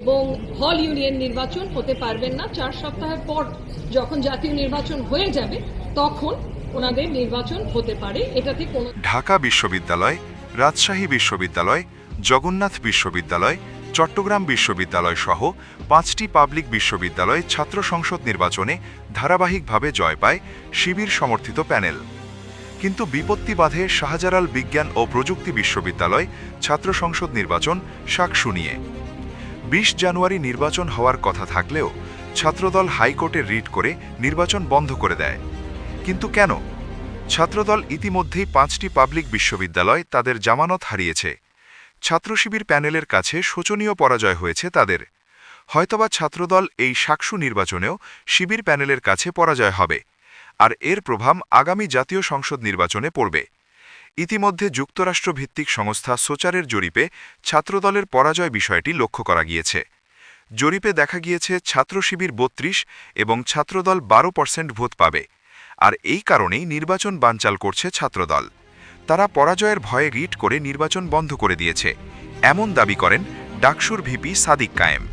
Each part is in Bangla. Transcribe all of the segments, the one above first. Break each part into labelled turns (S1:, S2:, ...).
S1: এবং হল ইউনিয়ন নির্বাচন হতে পারবেন না। 4 সপ্তাহের পর যখন জাতীয় নির্বাচন হয়ে যাবে তখন ওনাদের নির্বাচন হতে পারে। এটাতে কোনো
S2: ঢাকা বিশ্ববিদ্যালয়, রাজশাহী বিশ্ববিদ্যালয়, জগন্নাথ বিশ্ববিদ্যালয়, চট্টগ্রাম বিশ্ববিদ্যালয় সহ 5টি পাবলিক বিশ্ববিদ্যালয় ছাত্র সংসদ নির্বাচনে ধারাবাহিকভাবে জয় পায় শিবির সমর্থিত প্যানেল। কিন্তু বিপত্তি বাধে শাহজালাল বিজ্ঞান ও প্রযুক্তি বিশ্ববিদ্যালয় ছাত্র সংসদ নির্বাচন সাকসু নিয়ে। 20 জানুয়ারি নির্বাচন হওয়ার কথা থাকলেও ছাত্রদল হাইকোর্টে রিট করে নির্বাচন বন্ধ করে দেয়। কিন্তু কেন? ছাত্রদল ইতিমধ্যেই 5টি পাবলিক বিশ্ববিদ্যালয় তাদের জামানত হারিয়েছে। ছাত্রশিবির প্যানেলের কাছে শোচনীয় পরাজয় হয়েছে তাদের। হয়তোবা ছাত্রদল এই সাকসু নির্বাচনেও শিবির প্যানেলের কাছে পরাজয় হবে, আর এর প্রভাব আগামী জাতীয় সংসদ নির্বাচনে পড়বে। ইতিমধ্যে যুক্তরাষ্ট্রভিত্তিক সংস্থা সোচারের জরিপে ছাত্রদলের পরাজয় বিষয়টি লক্ষ্য করা গিয়েছে। জরিপে দেখা গিয়েছে ছাত্রশিবির 32 এবং ছাত্রদল 12% ভোট পাবে, আর এই কারণেই নির্বাচন বানচাল করছে ছাত্রদল। তারা পরাজয়ের ভয়ে রিট করে নির্বাচন বন্ধ করে দিয়েছে, এমন দাবি করেন ডাকসুর ভিপি সাদিক কায়েম।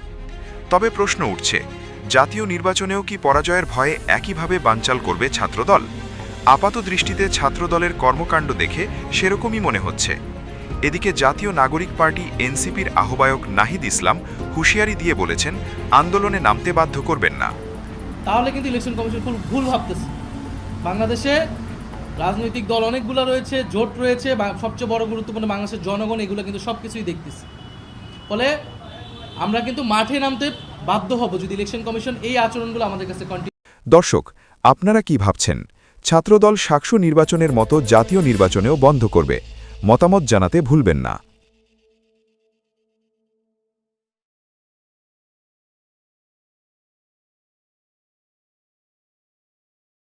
S2: তবে প্রশ্ন উঠছে, জাতীয় নির্বাচনেও কি পরাজয়ের ভয়ে একইভাবে বানচাল করবে ছাত্রদল? আপাত দৃষ্টিতে ছাত্রদলের কর্মকাণ্ড দেখে সেরকমই মনে হচ্ছে। এদিকে জাতীয় নাগরিক পার্টি এনসিপির আহ্বায়ক নাহিদ ইসলাম হুঁশিয়ারি দিয়ে বলেছেন, আন্দোলনে নামতে বাধ্য করবেন না।
S3: তাহলে কিন্তু ইলেকশন কমিশন ভুল ভাবতেছে। বাংলাদেশে রাজনৈতিক দল অনেকগুলো রয়েছে, জোট রয়েছে, সবচেয়ে বড় গুরুত্বপূর্ণ বাংলাদেশের জনগণ, এগুলো কিন্তু সব কিছুই দেখতেছে। ফলে আমরা কিন্তু মাঠে নামতে বাধ্য হব যদি ইলেকশন কমিশন এই আচরণগুলো আমাদের কাছে কন্টিনিউ।
S2: দর্শক, আপনারা কি ভাবছেন? ছাত্রদল সাকসু নির্বাচনের মতো জাতীয় নির্বাচনেও বন্ধ করবে? মতামত জানাতে ভুলবেন না।